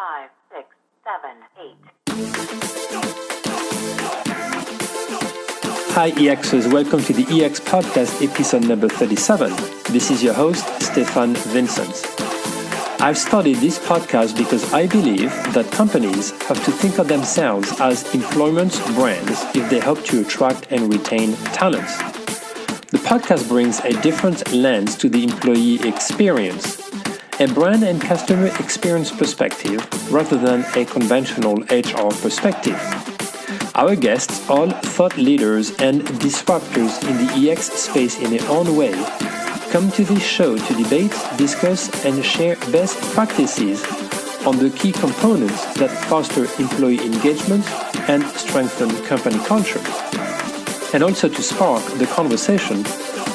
5, 6, 7, 8. Hi EXers, welcome to the EX Podcast episode number 37. This is your host, Stefan Vincent. I've started this podcast because I believe that companies have to think of themselves as employment brands if they hope to attract and retain talents. The podcast brings a different lens to the employee experience, a brand and customer experience perspective rather than a conventional HR perspective. Our guests, all thought leaders and disruptors in the EX space in their own way, come to this show to debate, discuss, and share best practices on the key components that foster employee engagement and strengthen company culture, and also to spark the conversation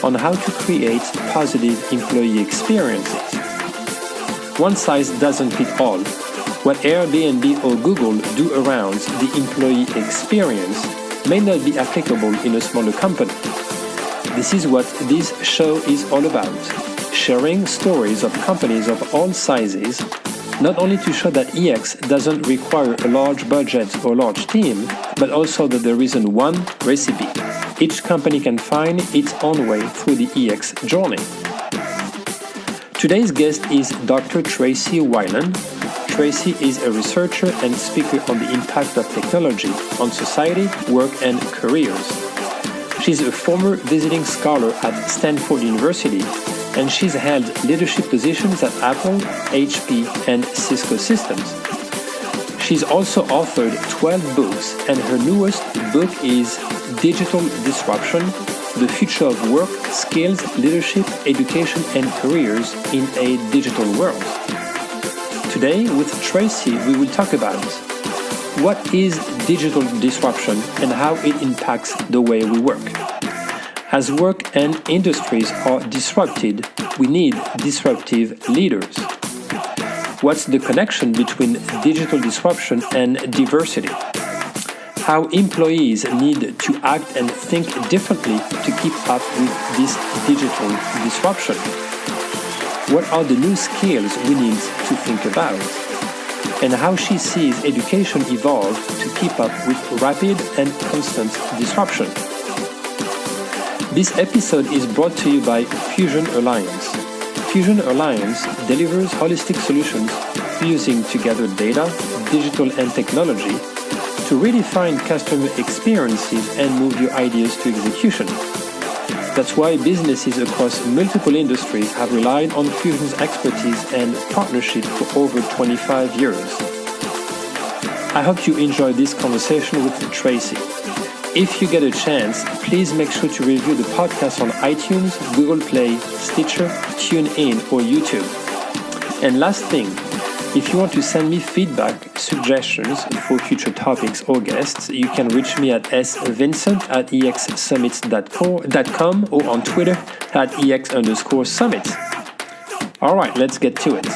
on how to create positive employee experiences. One size doesn't fit all. What Airbnb or Google do around the employee experience may not be applicable in a smaller company. This is what this show is all about, sharing stories of companies of all sizes, not only to show that EX doesn't require a large budget or large team, but also that there isn't one recipe. Each company can find its own way through the EX journey. Today's guest is Dr. Tracy Weiland. Tracy is a researcher and speaker on the impact of technology on society, work, and careers. She's a former visiting scholar at Stanford University, and she's held leadership positions at Apple, HP, and Cisco Systems. She's also authored 12 books, and her newest book is Digital Disruption: The Future of Work, Skills, Leadership, Education, and Careers in a Digital World. Today, with Tracy, we will talk about what is digital disruption and how it impacts the way we work. As work and industries are disrupted, we need disruptive leaders. What's the connection between digital disruption and diversity? How employees need to act and think differently to keep up with this digital disruption. What are the new skills we need to think about? And how she sees education evolve to keep up with rapid and constant disruption. This episode is brought to you by Fusion Alliance. Fusion Alliance delivers holistic solutions fusing together data, digital, and technology to redefine customer experiences and move your ideas to execution. That's why businesses across multiple industries have relied on Fusion's expertise and partnership for over 25 years. I hope you enjoyed this conversation with Tracy. If you get a chance, please make sure to review the podcast on iTunes, Google Play, Stitcher, TuneIn, or YouTube. And last thing, if you want to send me feedback, suggestions for future topics or guests, you can reach me at svincent@exsummits.com or on Twitter at @EX_summit. All right, let's get to it.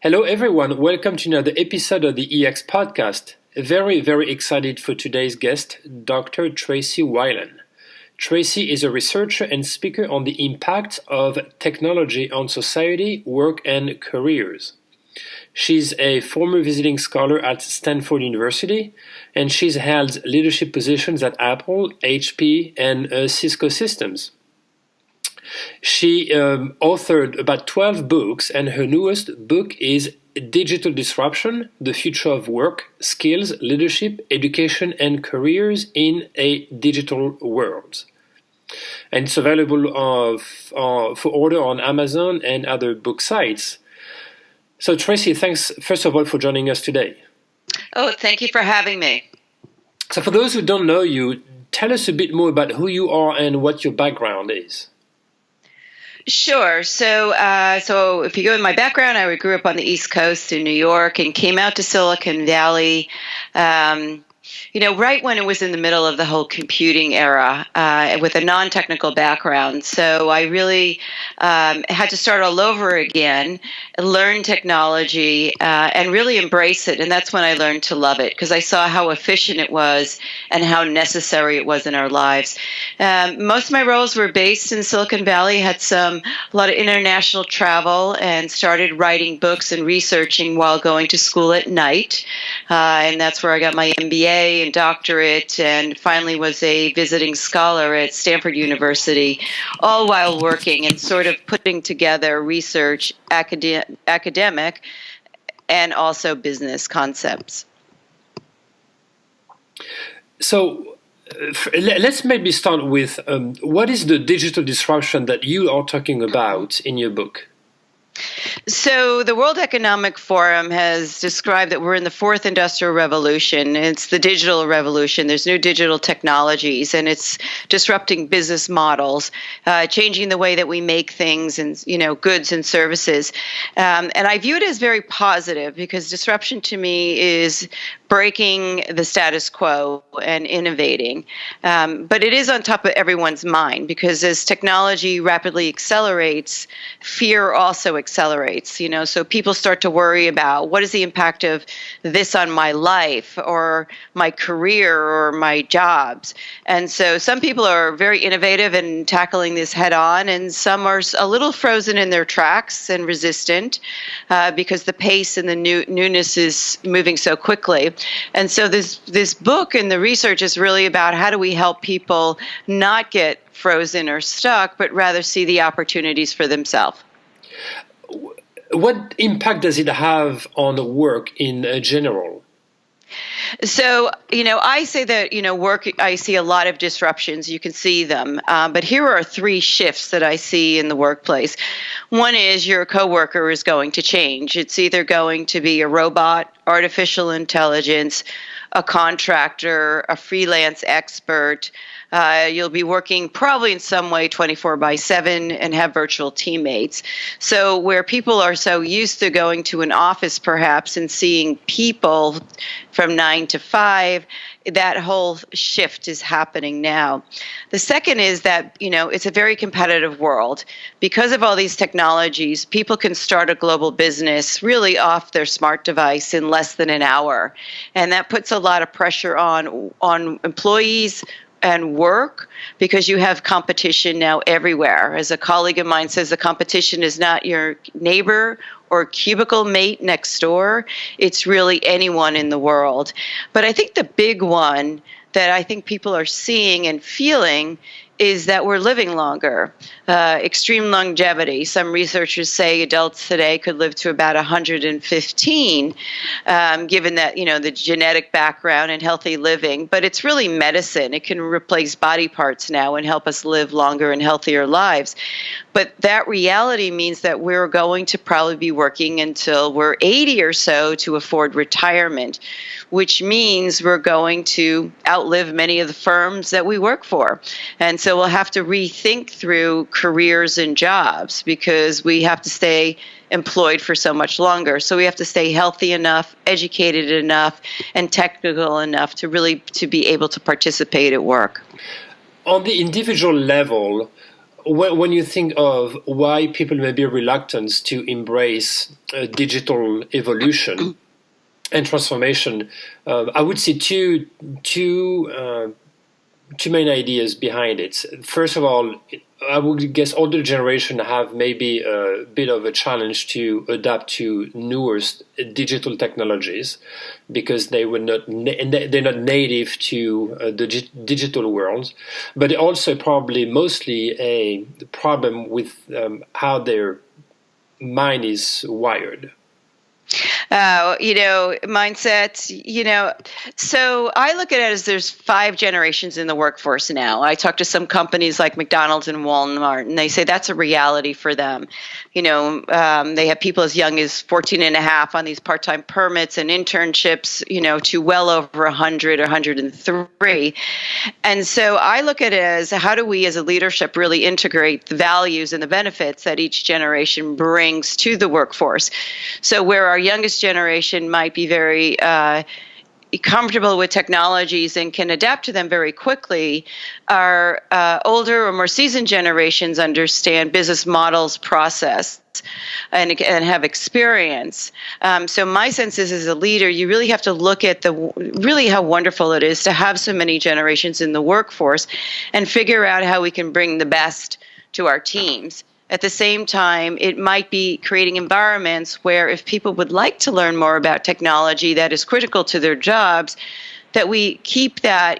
Hello everyone, welcome to another episode of the EX Podcast. Very, very excited for today's guest, Dr. Tracy Weiland. Tracy is a researcher and speaker on the impact of technology on society, work, and careers. She's a former visiting scholar at Stanford University, and she's held leadership positions at Apple, HP, and Cisco Systems. She authored about 12 books, and her newest book is Digital Disruption: The Future of Work, Skills, Leadership, Education, and Careers in a Digital World. And it's available for order on Amazon and other book sites. So Tracy, thanks first of all for joining us today. Oh, thank you for having me. So for those who don't know you, tell us a bit more about who you are and what your background is. Sure. So if you go with my background, I grew up on the East Coast in New York and came out to Silicon Valley, right when it was in the middle of the whole computing era. with a non-technical background. So I really had to start all over again, learn technology, and really embrace it. And that's when I learned to love it, because I saw how efficient it was and how necessary it was in our lives. Most of my roles were based in Silicon Valley, had a lot of international travel, and started writing books and researching while going to school at night. And that's where I got my MBA and doctorate, and finally was a visiting scholar at Stanford University, all while working and sort of putting together research, academic, and also business concepts. So let's maybe start with what is the digital disruption that you are talking about in your book? So the World Economic Forum has described that we're in the fourth industrial revolution. It's the digital revolution. There's new digital technologies, and it's disrupting business models, changing the way that we make things and, goods and services. And I view it as very positive, because disruption to me is breaking the status quo and innovating. But it is on top of everyone's mind, because as technology rapidly accelerates, fear also accelerates. So people start to worry about, what is the impact of this on my life or my career or my jobs? And so some people are very innovative in tackling this head on, and some are a little frozen in their tracks and resistant because the pace and the newness is moving so quickly. And so this book and the research is really about how do we help people not get frozen or stuck, but rather see the opportunities for themselves. What impact does it have on work in general? So, I say that, work, I see a lot of disruptions. You can see them. But here are three shifts that I see in the workplace. One is your coworker is going to change. It's either going to be a robot, artificial intelligence, a contractor, a freelance expert. You'll be working probably in some way 24/7 and have virtual teammates. So where people are so used to going to an office perhaps and seeing people from 9 to 5, that whole shift is happening now. The second is that, it's a very competitive world. Because of all these technologies, people can start a global business really off their smart device in less than an hour. And that puts a lot of pressure on employees and work, because you have competition now everywhere. As a colleague of mine says, the competition is not your neighbor or cubicle mate next door. It's really anyone in the world. But I think the big one that I think people are seeing and feeling is that we're living longer, extreme longevity. Some researchers say adults today could live to about 115, given that, the genetic background and healthy living. But it's really medicine. It can replace body parts now and help us live longer and healthier lives. But that reality means that we're going to probably be working until we're 80 or so to afford retirement, which means we're going to outlive many of the firms that we work for. And so we'll have to rethink through careers and jobs, because we have to stay employed for so much longer. So we have to stay healthy enough, educated enough, and technical enough to be able to participate at work. On the individual level, when you think of why people may be reluctant to embrace digital evolution and transformation, I would see two main ideas behind it. First of all, I would guess older generation have maybe a bit of a challenge to adapt to newer digital technologies, because they're not native to the digital world. But also probably mostly a problem with how their mind is wired. Mindset, so I look at it as there's 5 generations in the workforce now. I talk to some companies like McDonald's and Walmart, and they say that's a reality for them. They have people as young as 14 and a half on these part-time permits and internships, to well over 100 or 103. And so I look at it as, how do we as a leadership really integrate the values and the benefits that each generation brings to the workforce? So where our youngest generation might be very comfortable with technologies and can adapt to them very quickly. Our older or more seasoned generations understand business models, process, and have experience. So my sense is, as a leader, you really have to look at really how wonderful it is to have so many generations in the workforce and figure out how we can bring the best to our teams. At the same time, it might be creating environments where if people would like to learn more about technology that is critical to their jobs, that we keep that,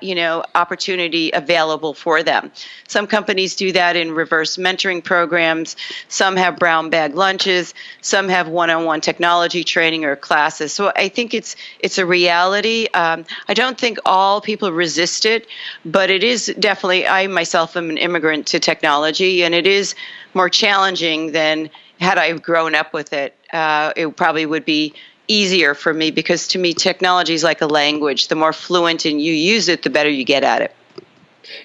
opportunity available for them. Some companies do that in reverse mentoring programs. Some have brown bag lunches. Some have one-on-one technology training or classes. So I think it's a reality. I don't think all people resist it, but it is definitely, I myself am an immigrant to technology, and it is more challenging than had I grown up with it. It probably would be easier for me, because to me technology is like a language. The more fluent and you use it, the better you get at it.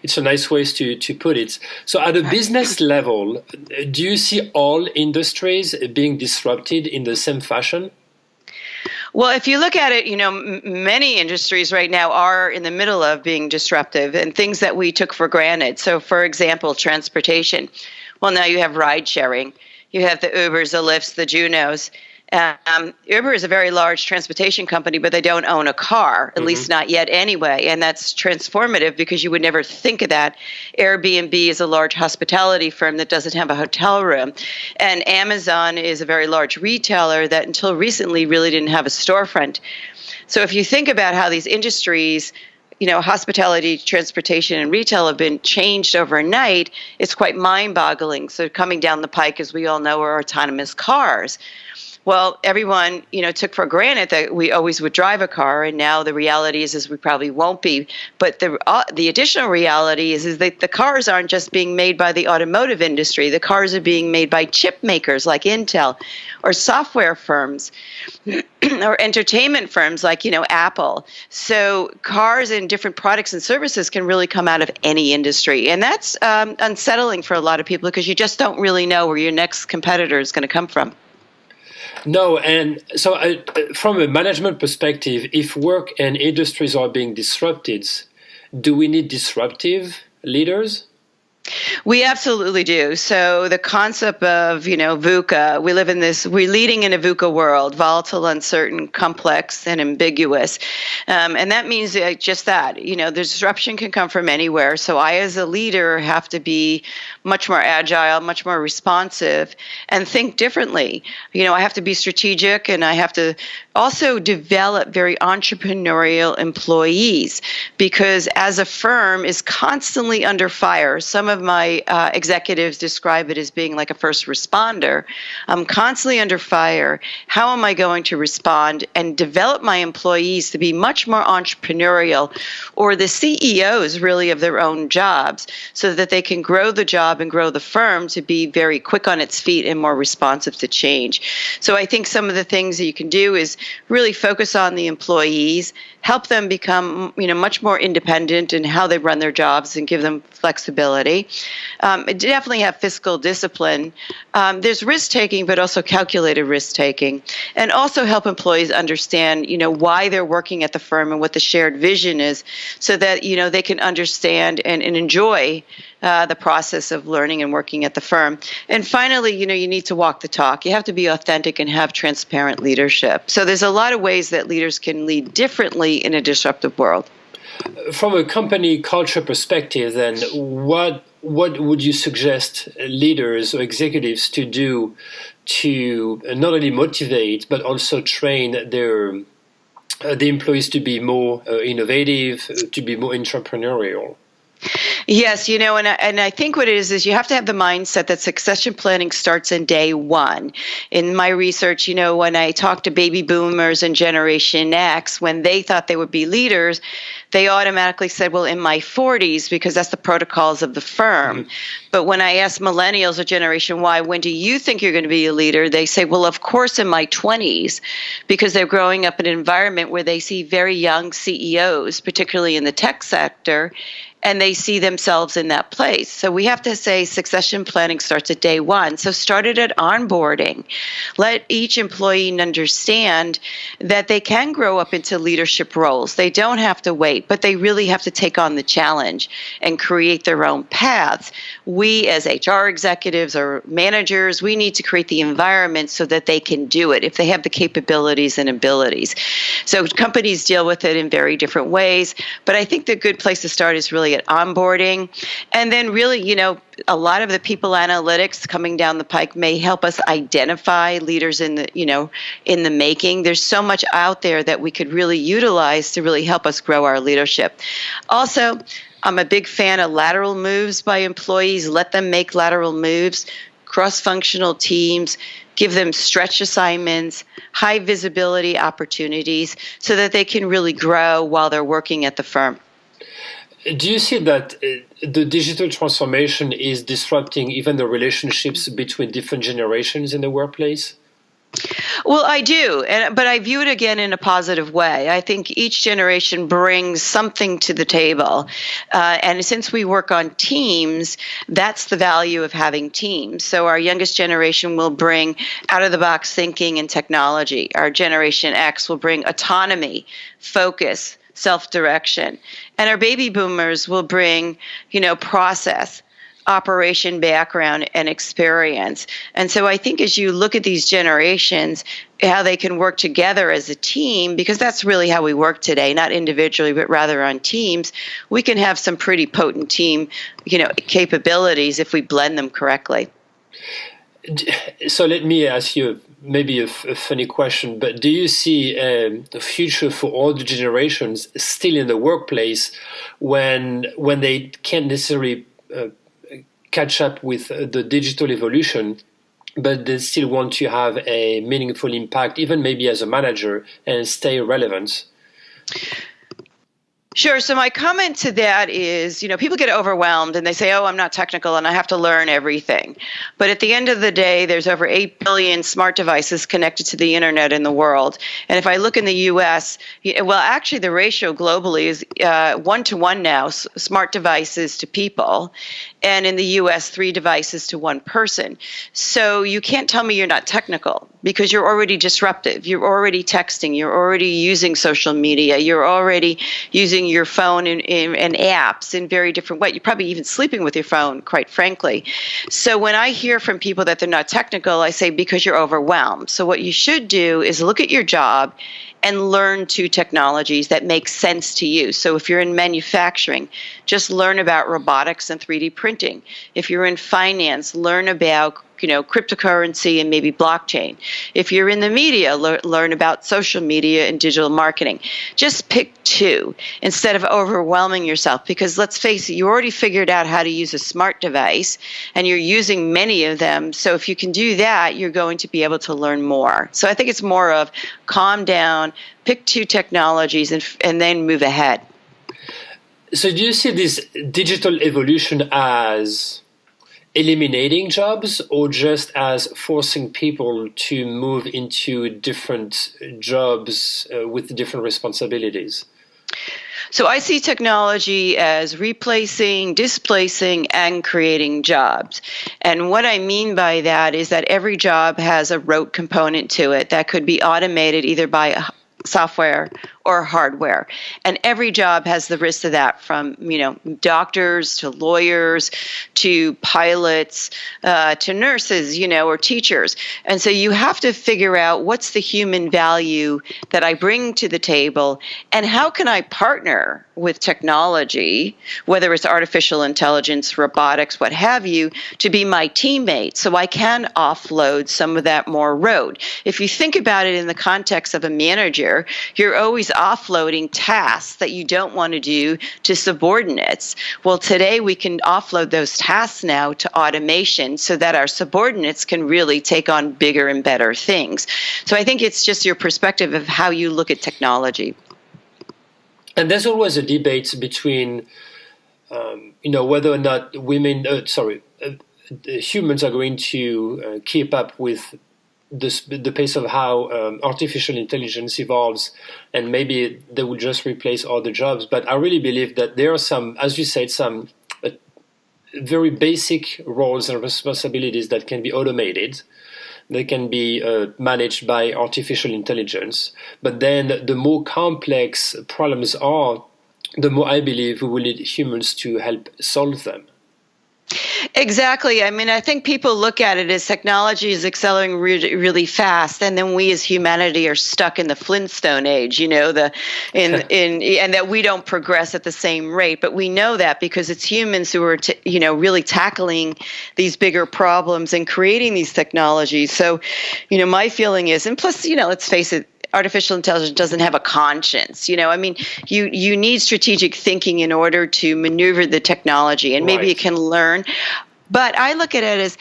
It's a nice way to put it. So at a business level, do you see all industries being disrupted in the same fashion? Well, if you look at it, many industries right now are in the middle of being disruptive, and things that we took for granted. So for example, transportation. Well, now you have ride sharing. You have the Ubers, the Lyfts, the Junos. Uber is a very large transportation company, but they don't own a car, at least not yet anyway. And that's transformative, because you would never think of that. Airbnb is a large hospitality firm that doesn't have a hotel room. And Amazon is a very large retailer that until recently really didn't have a storefront. So if you think about how these industries, hospitality, transportation, and retail have been changed overnight, it's quite mind-boggling. So coming down the pike, as we all know, are autonomous cars. Well, everyone, took for granted that we always would drive a car, and now the reality is we probably won't be. But the additional reality is that the cars aren't just being made by the automotive industry. The cars are being made by chip makers like Intel, or software firms, or entertainment firms like, Apple. So cars and different products and services can really come out of any industry. And that's unsettling for a lot of people, because you just don't really know where your next competitor is going to come from. No, and so from a management perspective, if work and industries are being disrupted, do we need disruptive leaders? We absolutely do. So the concept of, VUCA, we're leading in a VUCA world: volatile, uncertain, complex, and ambiguous. And that means just that, the disruption can come from anywhere. So I, as a leader, have to be much more agile, much more responsive, and think differently. I have to be strategic, and I have to also develop very entrepreneurial employees, because as a firm is constantly under fire. Some of my executives describe it as being like a first responder. I'm constantly under fire. How am I going to respond and develop my employees to be much more entrepreneurial, or the CEOs really of their own jobs, so that they can grow the job and grow the firm to be very quick on its feet and more responsive to change? So I think some of the things that you can do is really focus on the employees, help them become, much more independent in how they run their jobs, and give them flexibility. Definitely have fiscal discipline. There's risk-taking, but also calculated risk-taking. And also help employees understand, why they're working at the firm and what the shared vision is, so that, they can understand and enjoy the process of learning and working at the firm. And finally, you need to walk the talk. You have to be authentic and have transparent leadership. So there's a lot of ways that leaders can lead differently in a disruptive world. From a company culture perspective, then, what would you suggest leaders or executives to do to not only motivate but also train the employees to be more innovative, to be more entrepreneurial? Yes, and I think what it is you have to have the mindset that succession planning starts in day one. In my research, when I talked to baby boomers and Generation X, when they thought they would be leaders, they automatically said, well, in my 40s, because that's the protocols of the firm. Mm-hmm. But when I ask millennials or Generation Y, when do you think you're going to be a leader? They say, well, of course, in my 20s, because they're growing up in an environment where they see very young CEOs, particularly in the tech sector, and they see themselves in that place. So we have to say succession planning starts at day one. So start it at onboarding. Let each employee understand that they can grow up into leadership roles. They don't have to wait, but they really have to take on the challenge and create their own paths. We as HR executives or managers, we need to create the environment so that they can do it if they have the capabilities and abilities. So companies deal with it in very different ways, but I think the good place to start is really at onboarding. And then really, a lot of the people analytics coming down the pike may help us identify leaders in the making. There's so much out there that we could really utilize to really help us grow our leadership. Also, I'm a big fan of lateral moves by employees. Let them make lateral moves, cross-functional teams, give them stretch assignments, high visibility opportunities so that they can really grow while they're working at the firm. Do you see that the digital transformation is disrupting even the relationships between different generations in the workplace? Well, I do, but I view it again in a positive way. I think each generation brings something to the table. And since we work on teams, that's the value of having teams. So our youngest generation will bring out-of-the-box thinking and technology. Our Generation X will bring autonomy, focus, self-direction. And our baby boomers will bring, process, operation background and experience. And so I think as you look at these generations, how they can work together as a team, because that's really how we work today, not individually, but rather on teams, we can have some pretty potent team, capabilities if we blend them correctly. So let me ask you maybe a funny question, but do you see the future for all the generations still in the workplace when they can't necessarily catch up with the digital evolution, but they still want to have a meaningful impact, even maybe as a manager, and stay relevant? Sure. So my comment to that is, people get overwhelmed and they say, I'm not technical and I have to learn everything. But at the end of the day, there's over 8 billion smart devices connected to the internet in the world. And if I look in the U.S., actually the ratio globally is 1-to-1 now, smart devices to people. And in the U.S., 3 devices to 1 person. So you can't tell me you're not technical because you're already disruptive. You're already texting. You're already using social media. You're already using your phone and apps in very different ways. You're probably even sleeping with your phone, quite frankly. So when I hear from people that they're not technical, I say because you're overwhelmed. So what you should do is look at your job and learn 2 technologies that make sense to you. So if you're in manufacturing, just learn about robotics and 3D printing. If you're in finance, learn about cryptocurrency and maybe blockchain. If you're in the media, learn about social media and digital marketing. Just pick 2 instead of overwhelming yourself, because let's face it, you already figured out how to use a smart device and you're using many of them. So if you can do that, you're going to be able to learn more. So I think it's more of calm down, pick 2 technologies and then move ahead. So do you see this digital evolution as eliminating jobs or just as forcing people to move into different jobs with different responsibilities? So I see technology as replacing, displacing, and creating jobs. And what I mean by that is that every job has a rote component to it that could be automated either by software or hardware. And every job has the risk of that, from, doctors to lawyers to pilots to nurses, or teachers. And so you have to figure out what's the human value that I bring to the table and how can I partner with technology, whether it's artificial intelligence, robotics, what have you, to be my teammate so I can offload some of that more road. If you think about it in the context of a manager, you're always offloading tasks that you don't want to do to subordinates. Well, today we can offload those tasks now to automation so that our subordinates can really take on bigger and better things. So I think it's just your perspective of how you look at technology. And there's always a debate between, whether or not humans are going to keep up with the pace of how artificial intelligence evolves, and maybe they will just replace other jobs. But I really believe that there are some, as you said, some very basic roles and responsibilities that can be automated. They can be managed by artificial intelligence. But then the more complex problems are, the more I believe we will need humans to help solve them. Exactly. I mean, I think people look at it as technology is accelerating really, really fast, and then we as humanity are stuck in the Flintstone age, and that we don't progress at the same rate. But we know that because it's humans who are, really tackling these bigger problems and creating these technologies. So, my feeling is, and plus, let's face it, artificial intelligence doesn't have a conscience. You need strategic thinking in order to maneuver the technology, and maybe it can learn. But I look at it as,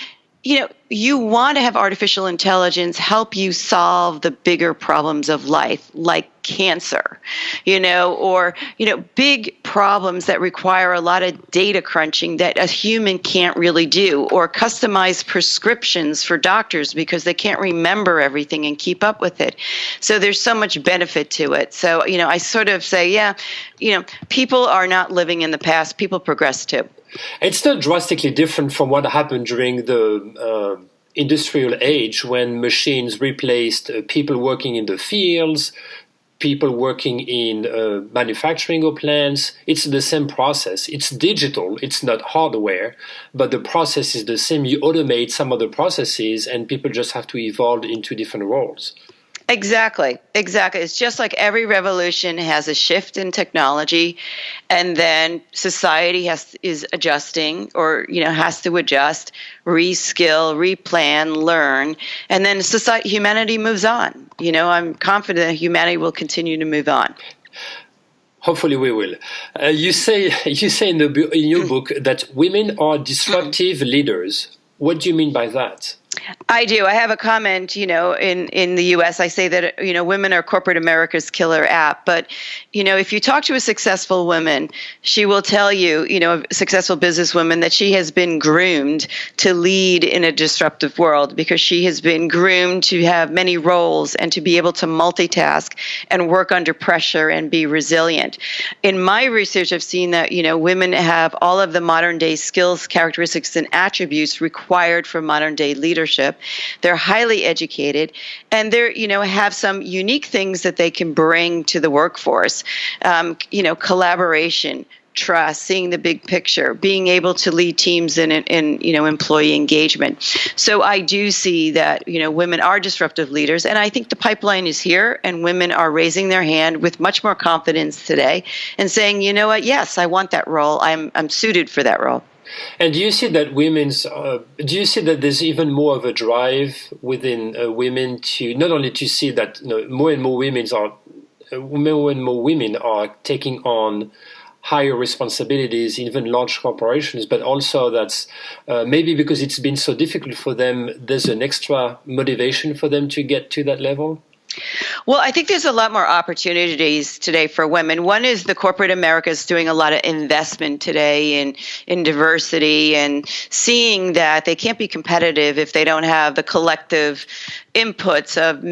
you want to have artificial intelligence help you solve the bigger problems of life, like cancer, or big problems that require a lot of data crunching that a human can't really do, or customized prescriptions for doctors because they can't remember everything and keep up with it. So there's so much benefit to it. So, I sort of say, people are not living in the past. People progress too. It's not drastically different from what happened during the industrial age, when machines replaced people working in the fields, people working in manufacturing or plants. It's the same process. It's digital. It's not hardware, but the process is the same. You automate some of the processes, and people just have to evolve into different roles. Exactly. It's just like every revolution has a shift in technology, and then society is adjusting, or has to adjust, reskill, replan, learn, and then humanity moves on. I'm confident that humanity will continue to move on. Hopefully we will. You say in your book that women are disruptive leaders. What do you mean by that? I do. I have a comment, in the U.S. I say that, women are corporate America's killer app. But, if you talk to a successful woman, she will tell you, a successful businesswoman, that she has been groomed to lead in a disruptive world, because she has been groomed to have many roles and to be able to multitask and work under pressure and be resilient. In my research, I've seen that, women have all of the modern day skills, characteristics, and attributes required for modern day leadership. They're highly educated, and they're, have some unique things that they can bring to the workforce. Collaboration, trust, seeing the big picture, being able to lead teams in employee engagement. So I do see that, women are disruptive leaders, and I think the pipeline is here, and women are raising their hand with much more confidence today and saying, yes, I want that role. I'm suited for that role. And do you see that there's even more of a drive within women to not only to see that more and more women are taking on higher responsibilities, even large corporations, but also that's maybe because it's been so difficult for them, there's an extra motivation for them to get to that level? Well, I think there's a lot more opportunities today for women. One is the corporate America is doing a lot of investment today in diversity, and seeing that they can't be competitive if they don't have the collective inputs of,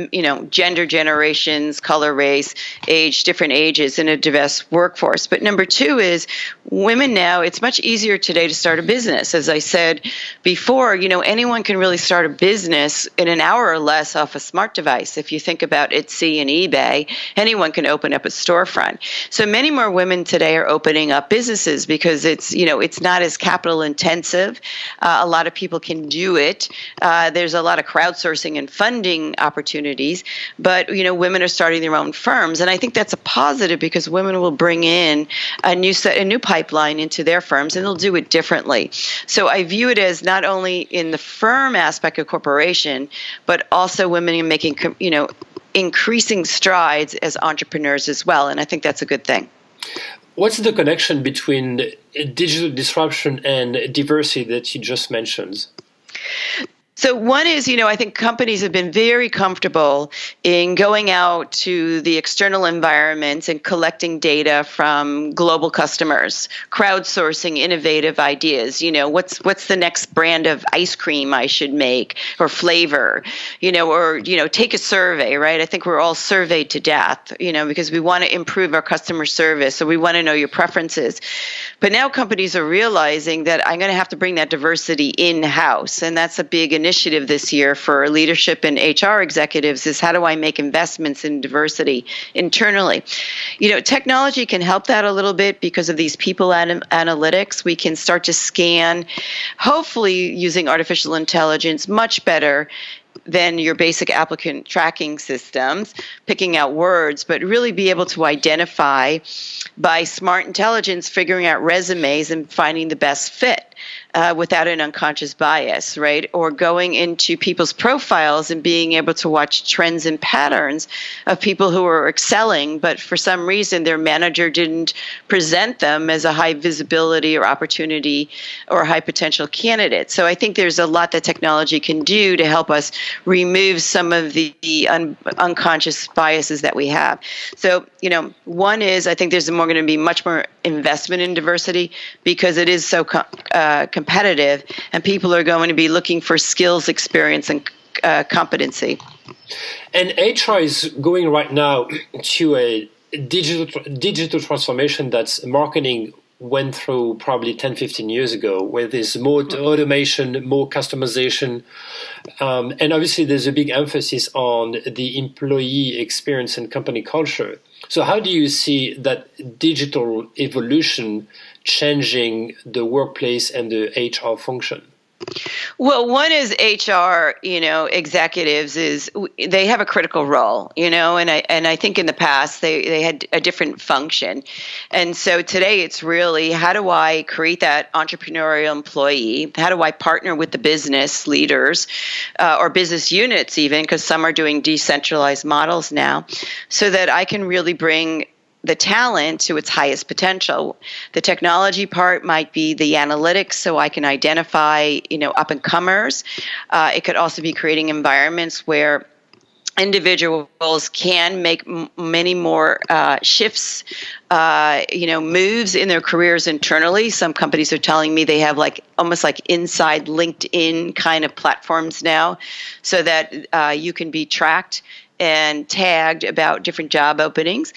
gender, generations, color, race, age, different ages in a diverse workforce. But number two is women now, it's much easier today to start a business. As I said before, anyone can really start a business in an hour or less off a smart device. If you think about Etsy and eBay, anyone can open up a storefront. So many more women today are opening up businesses because it's not as capital intensive. A lot of people can do it. There's a lot of crowdsourcing and funding opportunities, but women are starting their own firms, and I think that's a positive because women will bring in a new pipeline into their firms, and they'll do it differently. So I view it as not only in the firm aspect of corporation, but also women are making increasing strides as entrepreneurs as well, and I think that's a good thing. What's the connection between digital disruption and diversity that you just mentioned? So one is, I think companies have been very comfortable in going out to the external environments and collecting data from global customers, crowdsourcing innovative ideas. What's the next brand of ice cream I should make or flavor, or take a survey, right? I think we're all surveyed to death, because we want to improve our customer service, so we want to know your preferences. But now companies are realizing that I'm going to have to bring that diversity in-house, and that's a big initiative this year for leadership and HR executives is how do I make investments in diversity internally? Technology can help that a little bit because of these people analytics. We can start to scan, hopefully using artificial intelligence, much better than your basic applicant tracking systems, picking out words, but really be able to identify by smart intelligence, figuring out resumes and finding the best fit without an unconscious bias, right? Or going into people's profiles and being able to watch trends and patterns of people who are excelling, but for some reason their manager didn't present them as a high visibility or opportunity or high potential candidate. So I think there's a lot that technology can do to help us remove some of the unconscious biases that we have. So, one is I think there's going to be much more investment in diversity because it is so competitive, and people are going to be looking for skills, experience, and competency. And HR is going right now to a digital transformation that's marketing went through probably 10, 15 years ago, where there's more automation, more customization. And obviously there's a big emphasis on the employee experience and company culture. So how do you see that digital evolution changing the workplace and the HR function? Well, one is HR, executives is they have a critical role, and I think in the past they had a different function. And so today it's really how do I create that entrepreneurial employee? How do I partner with the business leaders or business units even, because some are doing decentralized models now, so that I can really bring the talent to its highest potential. The technology part might be the analytics, so I can identify, up-and-comers. It could also be creating environments where individuals can make many more shifts, moves in their careers internally. Some companies are telling me they have almost like inside LinkedIn kind of platforms now, so that you can be tracked and tagged about different job openings,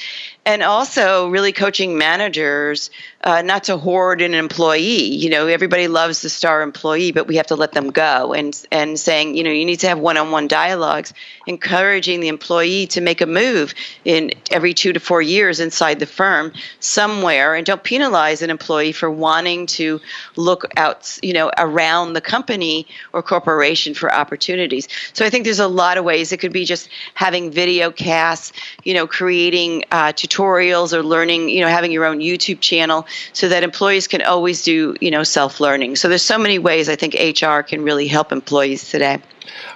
and also really coaching managers not to hoard an employee. Everybody loves the star employee, but we have to let them go, and saying, you need to have one-on-one dialogues, encouraging the employee to make a move in every 2 to 4 years inside the firm somewhere, and don't penalize an employee for wanting to look out, around the company or corporation for opportunities. So I think there's a lot of ways. It could be just having video casts, creating tutorials or learning, having your own YouTube channel so that employees can always do, self-learning. So there's so many ways I think HR can really help employees today.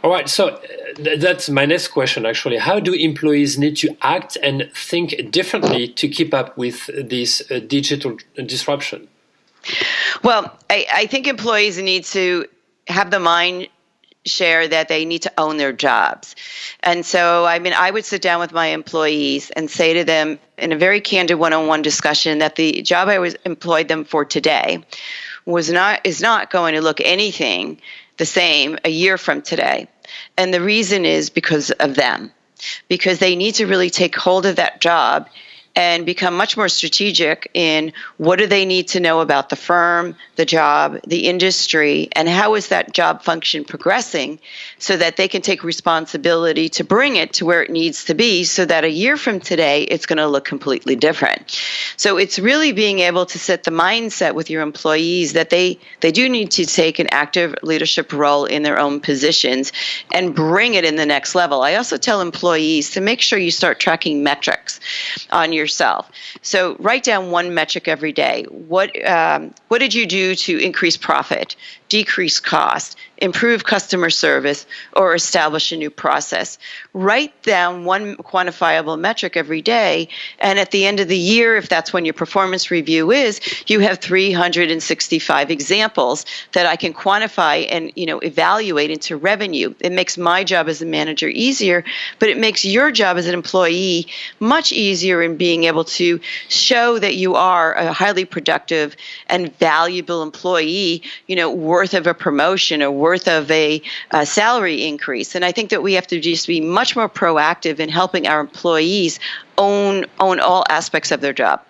All right. So that's my next question, actually. How do employees need to act and think differently to keep up with this digital disruption? Well, I think employees need to have the mind share that they need to own their jobs. And so, I would sit down with my employees and say to them in a very candid one-on-one discussion that the job I was employed them for today is not going to look anything the same a year from today. And the reason is because of them, because they need to really take hold of that job and become much more strategic in what do they need to know about the firm, the job, the industry, and how is that job function progressing so that they can take responsibility to bring it to where it needs to be so that a year from today, it's going to look completely different. So it's really being able to set the mindset with your employees that they do need to take an active leadership role in their own positions and bring it in the next level. I also tell employees to make sure you start tracking metrics on yourself. So write down one metric every day. What did you do to increase profit? decrease cost, improve customer service, or establish a new process. Write down one quantifiable metric every day, and at the end of the year, if that's when your performance review is, you have 365 examples that I can quantify and evaluate into revenue. It makes my job as a manager easier, but it makes your job as an employee much easier in being able to show that you are a highly productive and valuable employee, worth of a promotion or worth of a salary increase. And I think that we have to just be much more proactive in helping our employees own all aspects of their job.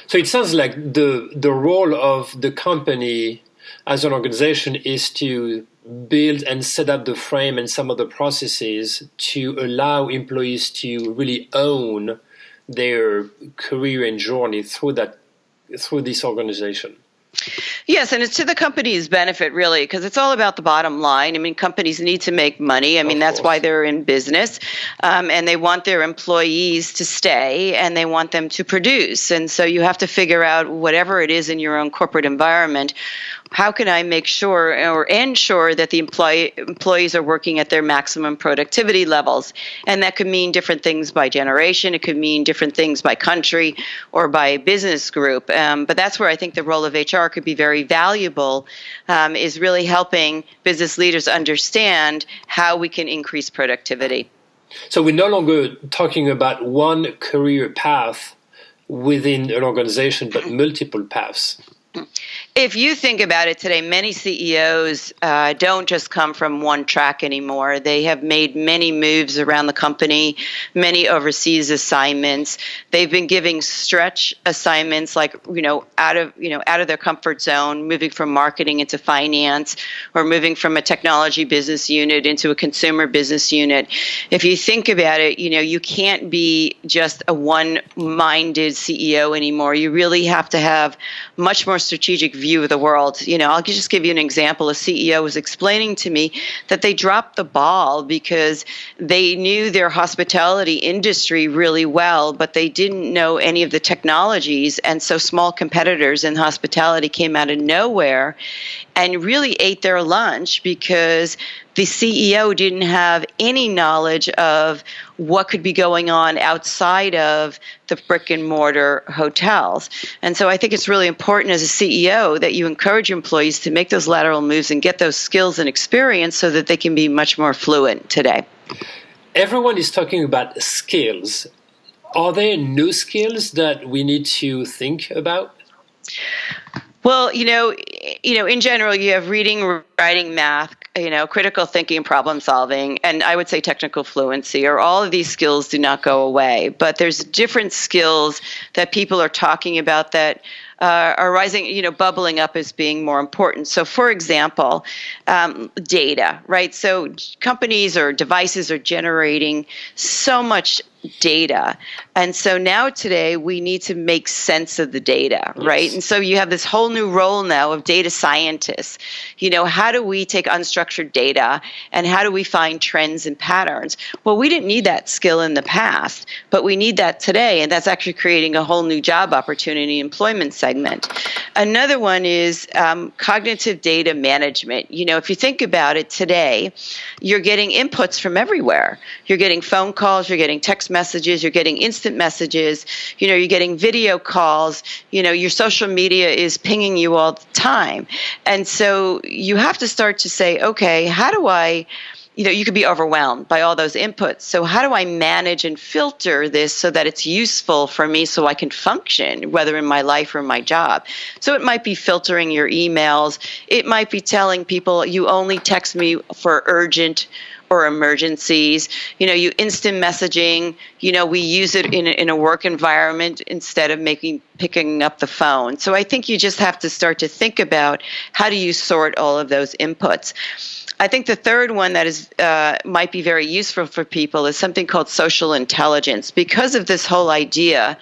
So it sounds like the role of the company as an organization is to build and set up the frame and some of the processes to allow employees to really own their career and journey through this organization. Yes, and it's to the company's benefit, really, because it's all about the bottom line. I mean, companies need to make money. I mean, that's why they're in business, and they want their employees to stay, and they want them to produce. And so you have to figure out whatever it is in your own corporate environment, how can I make sure or ensure that the employees are working at their maximum productivity levels? And that could mean different things by generation. It could mean different things by country or by business group. But that's where I think the role of HR could be very valuable, is really helping business leaders understand how we can increase productivity. So we're no longer talking about one career path within an organization, but multiple paths. If you think about it today, many CEOs don't just come from one track anymore. They have made many moves around the company, many overseas assignments. They've been giving stretch assignments, like out of their comfort zone, moving from marketing into finance, or moving from a technology business unit into a consumer business unit. If you think about it, you can't be just a one-minded CEO anymore. You really have to have much more strategic view of the world. I'll just give you an example. A CEO was explaining to me that they dropped the ball because they knew their hospitality industry really well, but they didn't know any of the technologies. And so small competitors in hospitality came out of nowhere and really ate their lunch because the CEO didn't have any knowledge of what could be going on outside of the brick and mortar hotels. And so I think it's really important as a CEO that you encourage your employees to make those lateral moves and get those skills and experience so that they can be much more fluent today. Everyone is talking about skills. Are there new skills that we need to think about? Well, in general, you have reading, writing, math, critical thinking, problem solving, and I would say technical fluency, or all of these skills do not go away. But there's different skills that people are talking about that are rising, bubbling up as being more important. So, for example, data, right? So companies or devices are generating so much data. And so now today we need to make sense of the data, right? Yes. And so you have this whole new role now of data scientists. How do we take unstructured data and how do we find trends and patterns? Well, we didn't need that skill in the past, but we need that today. And that's actually creating a whole new job opportunity employment segment. Another one is cognitive data management. If you think about it today, you're getting inputs from everywhere. You're getting phone calls, you're getting text messages, you're getting instant messages, you're getting video calls, your social media is pinging you all the time. And so you have to start to say, okay, how do I, you could be overwhelmed by all those inputs. So how do I manage and filter this so that it's useful for me so I can function, whether in my life or my job? So it might be filtering your emails. It might be telling people you only text me for urgent or emergencies. You instant messaging, we use it in a work environment instead of picking up the phone. So I think you just have to start to think about how do you sort all of those inputs. I think the third one that is might be very useful for people is something called social intelligence. Because of this whole idea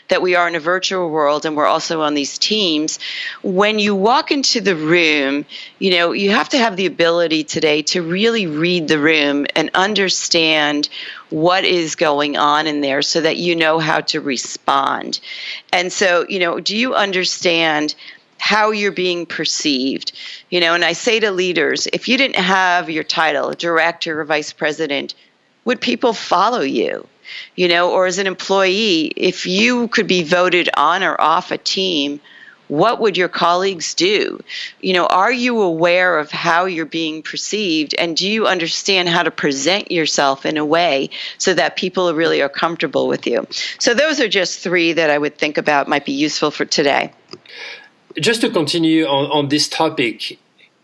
that we are in a virtual world and we're also on these teams, when you walk into the room, you have to have the ability today to really read the room and understand what is going on in there so that you know how to respond. And so, do you understand how you're being perceived. And I say to leaders, if you didn't have your title, director or vice president, would people follow you? Or as an employee, if you could be voted on or off a team, what would your colleagues do? Are you aware of how you're being perceived, and do you understand how to present yourself in a way so that people really are comfortable with you? So those are just three that I would think about might be useful for today. Just to continue on this topic,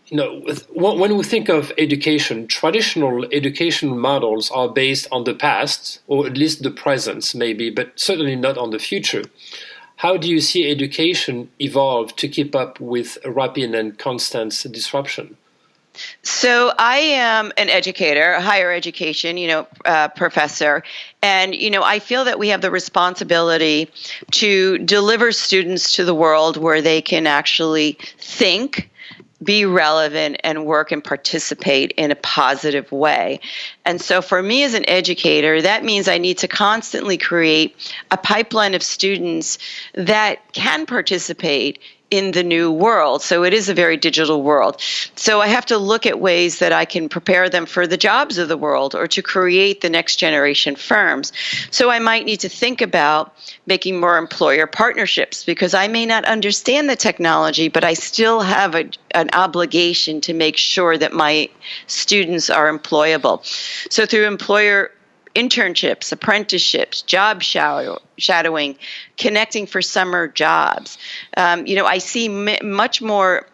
when we think of education, traditional education models are based on the past, or at least the present maybe, but certainly not on the future. How do you see education evolve to keep up with rapid and constant disruption? So I am an educator, a higher education, professor, and I feel that we have the responsibility to deliver students to the world where they can actually think, be relevant, and work and participate in a positive way. And so for me as an educator, that means I need to constantly create a pipeline of students that can participate in the new world. So it is a very digital world. So I have to look at ways that I can prepare them for the jobs of the world or to create the next generation firms. So I might need to think about making more employer partnerships, because I may not understand the technology, but I still have an obligation to make sure that my students are employable. So through employer internships, apprenticeships, job shadowing, connecting for summer jobs. I see much more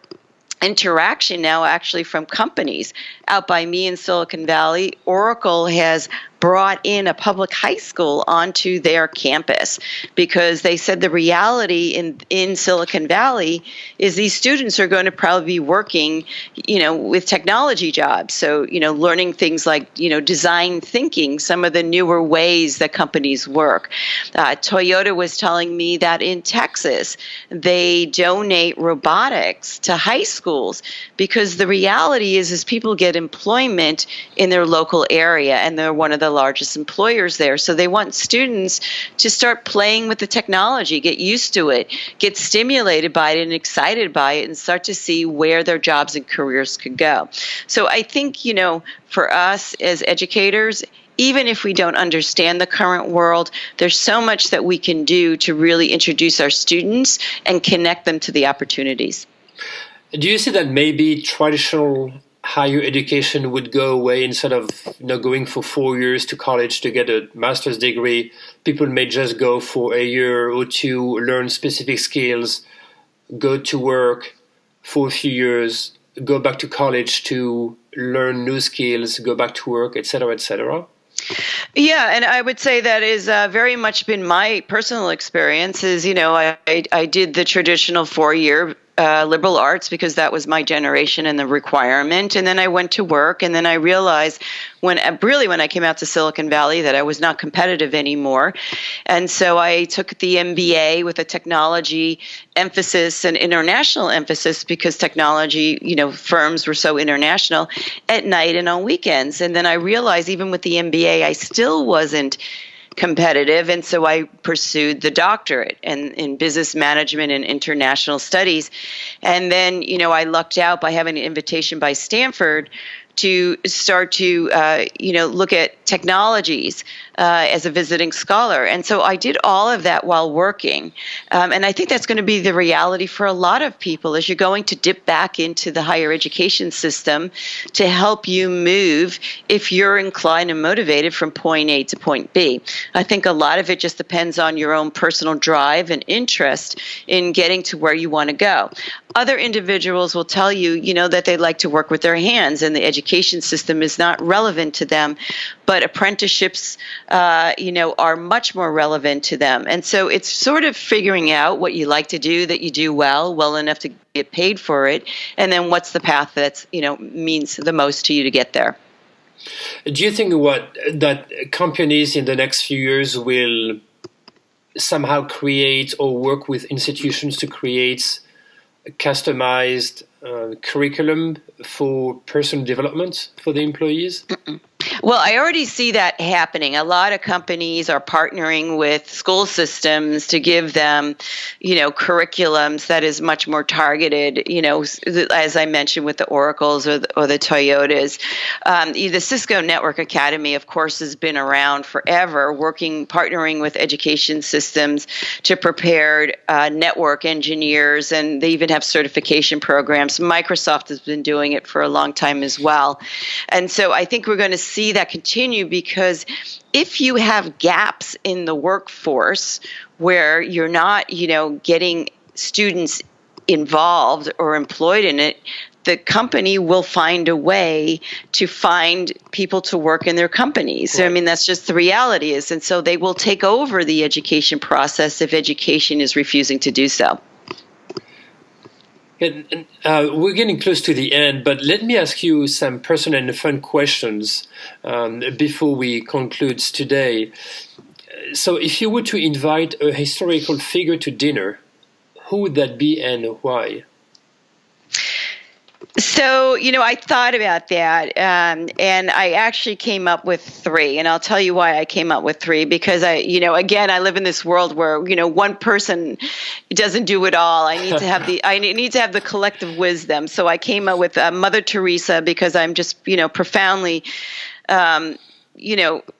interaction now actually from companies. Out by me in Silicon Valley, Oracle has brought in a public high school onto their campus because they said the reality in Silicon Valley is these students are going to probably be working, with technology jobs. So, learning things like, design thinking, some of the newer ways that companies work. Toyota was telling me that in Texas, they donate robotics to high schools because the reality is people get employment in their local area, and they're one of the largest employers there. So they want students to start playing with the technology, get used to it, get stimulated by it and excited by it, and start to see where their jobs and careers could go. So I think, for us as educators, even if we don't understand the current world, there's so much that we can do to really introduce our students and connect them to the opportunities. Do you see that maybe traditional higher education would go away instead of going for 4 years to college to get a master's degree? People may just go for a year or two, learn specific skills, go to work for a few years, go back to college to learn new skills, go back to work, etc., etc.? Yeah, and I would say that is very much been my personal experience. I did the traditional 4-year liberal arts because that was my generation and the requirement. And then I went to work, and then I realized when I came out to Silicon Valley that I was not competitive anymore. And so I took the MBA with a technology emphasis and international emphasis because technology, firms were so international at night and on weekends. And then I realized even with the MBA, I still wasn't competitive. And so I pursued the doctorate in business management and international studies. And then, I lucked out by having an invitation by Stanford to start to, look at technologies as a visiting scholar. And so I did all of that while working. And I think that's going to be the reality for a lot of people as you're going to dip back into the higher education system to help you move if you're inclined and motivated from point A to point B. I think a lot of it just depends on your own personal drive and interest in getting to where you want to go. Other individuals will tell you, that they like to work with their hands and the education system is not relevant to them, but apprenticeships, are much more relevant to them. And so it's sort of figuring out what you like to do, that you do well enough to get paid for it, and then what's the path that's, means the most to you to get there. Do you think that companies in the next few years will somehow create or work with institutions to create a customized curriculum for personal development for the employees? Well, I already see that happening. A lot of companies are partnering with school systems to give them, curriculums that is much more targeted, as I mentioned with the Oracles or the Toyotas. The Cisco Network Academy, of course, has been around forever, partnering with education systems to prepare network engineers, and they even have certification programs. Microsoft has been doing it for a long time as well. And so I think we're going to see that continue, because if you have gaps in the workforce where you're not, getting students involved or employed in it, the company will find a way to find people to work in their companies. Right. I mean, that's just the reality is. And so they will take over the education process if education is refusing to do so. And we're getting close to the end, but let me ask you some personal and fun questions before we conclude today. So if you were to invite a historical figure to dinner, who would that be and why? So, I thought about that, and I actually came up with three, and I'll tell you why I came up with three, because again, I live in this world where, one person doesn't do it all. I need to have the collective wisdom. So I came up with Mother Teresa, because I'm just, profoundly,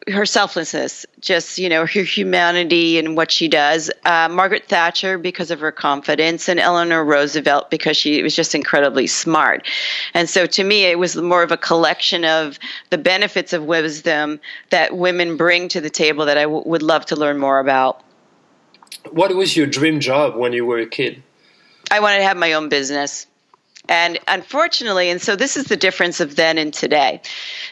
her selflessness, just, her humanity and what she does. Margaret Thatcher, because of her confidence, and Eleanor Roosevelt, because she was just incredibly smart. And so to me, it was more of a collection of the benefits of wisdom that women bring to the table that I would love to learn more about. What was your dream job when you were a kid? I wanted to have my own business. And unfortunately, and so this is the difference of then and today,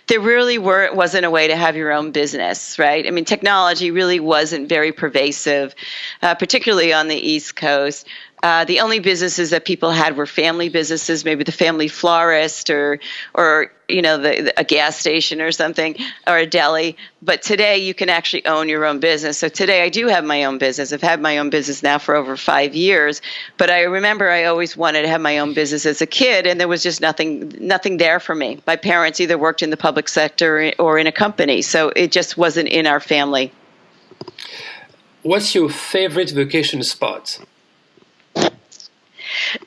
there really wasn't a way to have your own business, right? I mean, technology really wasn't very pervasive, particularly on the East Coast. The only businesses that people had were family businesses, maybe the family florist or a gas station or something, or a deli. But today you can actually own your own business. So today I do have my own business. I've had my own business now for over 5 years. But I remember I always wanted to have my own business as a kid, and there was just nothing there for me. My parents either worked in the public sector or in a company, so it just wasn't in our family. What's your favorite vacation spot?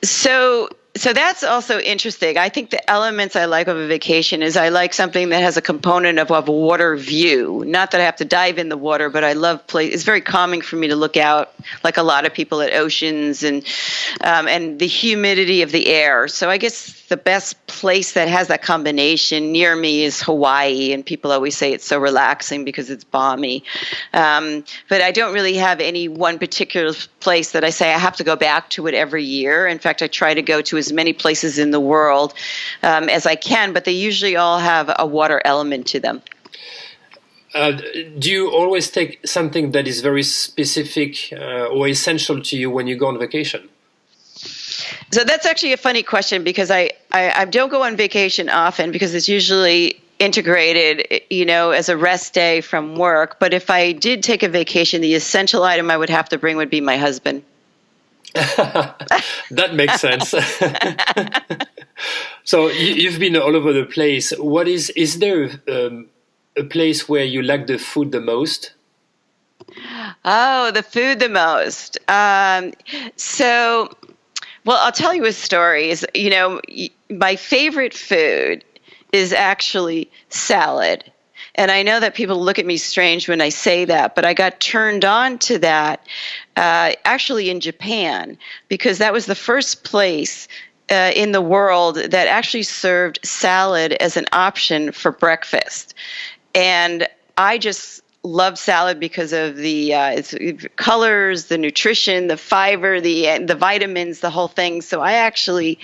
So that's also interesting. I think the elements I like of a vacation is I like something that has a component of a water view. Not that I have to dive in the water, but I love it's very calming for me to look out, like a lot of people, at oceans and the humidity of the air. So I guess the best place that has that combination near me is Hawaii, and people always say it's so relaxing because it's balmy. But I don't really have any one particular place that I say I have to go back to it every year. In fact, I try to go to as many places in the world as I can, but they usually all have a water element to them. Do you always take something that is very specific or essential to you when you go on vacation? So that's actually a funny question, because I don't go on vacation often, because it's usually integrated, as a rest day from work. But if I did take a vacation, the essential item I would have to bring would be my husband. That makes sense. So you've been all over the place. Is there a place where you like the food the most? Oh, the food the most. Well, I'll tell you a story. My favorite food is actually salad. And I know that people look at me strange when I say that, but I got turned on to that actually in Japan, because that was the first place in the world that actually served salad as an option for breakfast. And I just love salad because of the its colors, the nutrition, the fiber, the vitamins, the whole thing. So I actually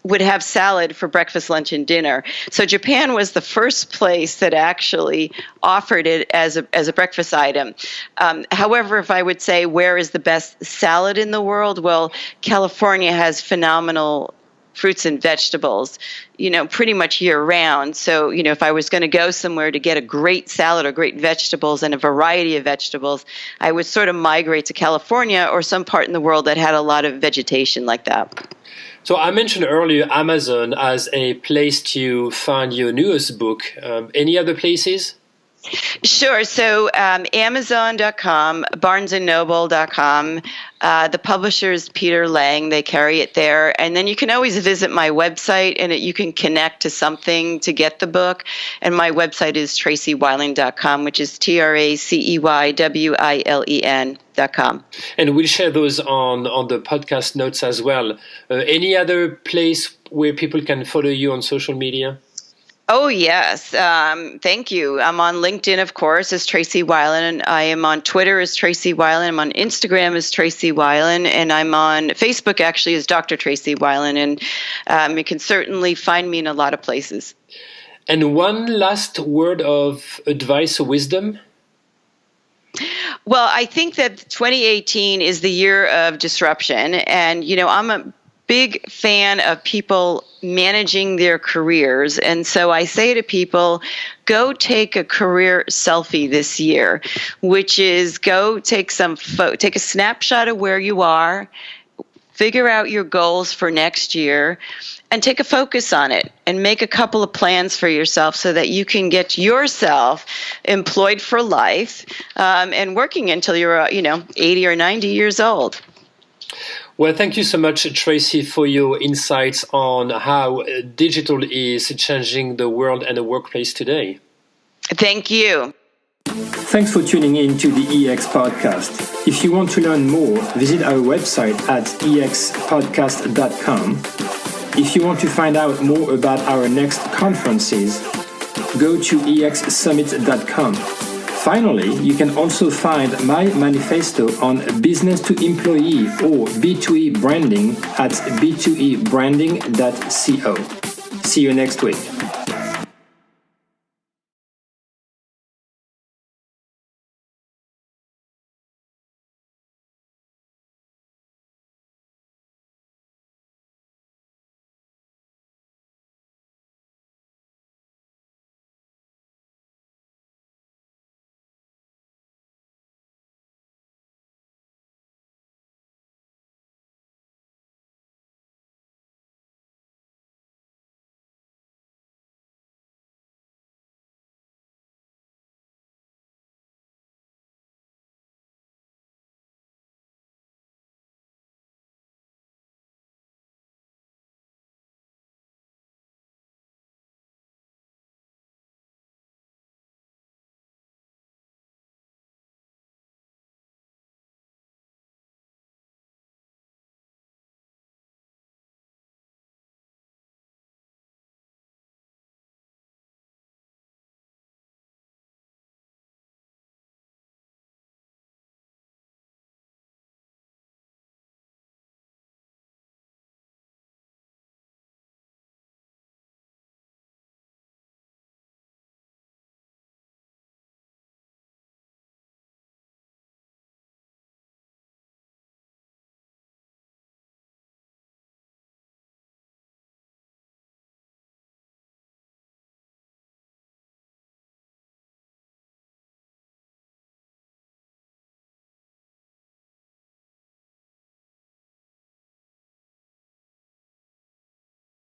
would have salad for breakfast, lunch, and dinner. So Japan was the first place that actually offered it as a breakfast item. However, if I would say where is the best salad in the world, well, California has phenomenal fruits and vegetables, pretty much year round. So, if I was going to go somewhere to get a great salad or great vegetables and a variety of vegetables, I would sort of migrate to California or some part in the world that had a lot of vegetation like that. So I mentioned earlier Amazon as a place to find your newest book. Any other places? Sure. So Amazon.com, BarnesandNoble.com. The publisher is Peter Lang. They carry it there. And then you can always visit my website, and you can connect to something to get the book. And my website is TracyWilen.com, which is TracyWilen.com. And we'll share those on the podcast notes as well. Any other place where people can follow you on social media? Oh, yes. Thank you. I'm on LinkedIn, of course, as Tracy Wilen. I am on Twitter as Tracy Wilen. I'm on Instagram as Tracy Wilen. And I'm on Facebook, actually, as Dr. Tracy Wilen. And you can certainly find me in a lot of places. And one last word of advice or wisdom? Well, I think that 2018 is the year of disruption. And, I'm a big fan of people managing their careers. And so I say to people, go take a career selfie this year, which is go take a snapshot of where you are, figure out your goals for next year, and take a focus on it and make a couple of plans for yourself so that you can get yourself employed for life and working until you're, 80 or 90 years old. Well, thank you so much, Tracy, for your insights on how digital is changing the world and the workplace today. Thank you. Thanks for tuning in to the EX Podcast. If you want to learn more, visit our website at expodcast.com. If you want to find out more about our next conferences, go to exsummit.com. Finally, you can also find my manifesto on business to employee or B2E branding at b2ebranding.co. See you next week.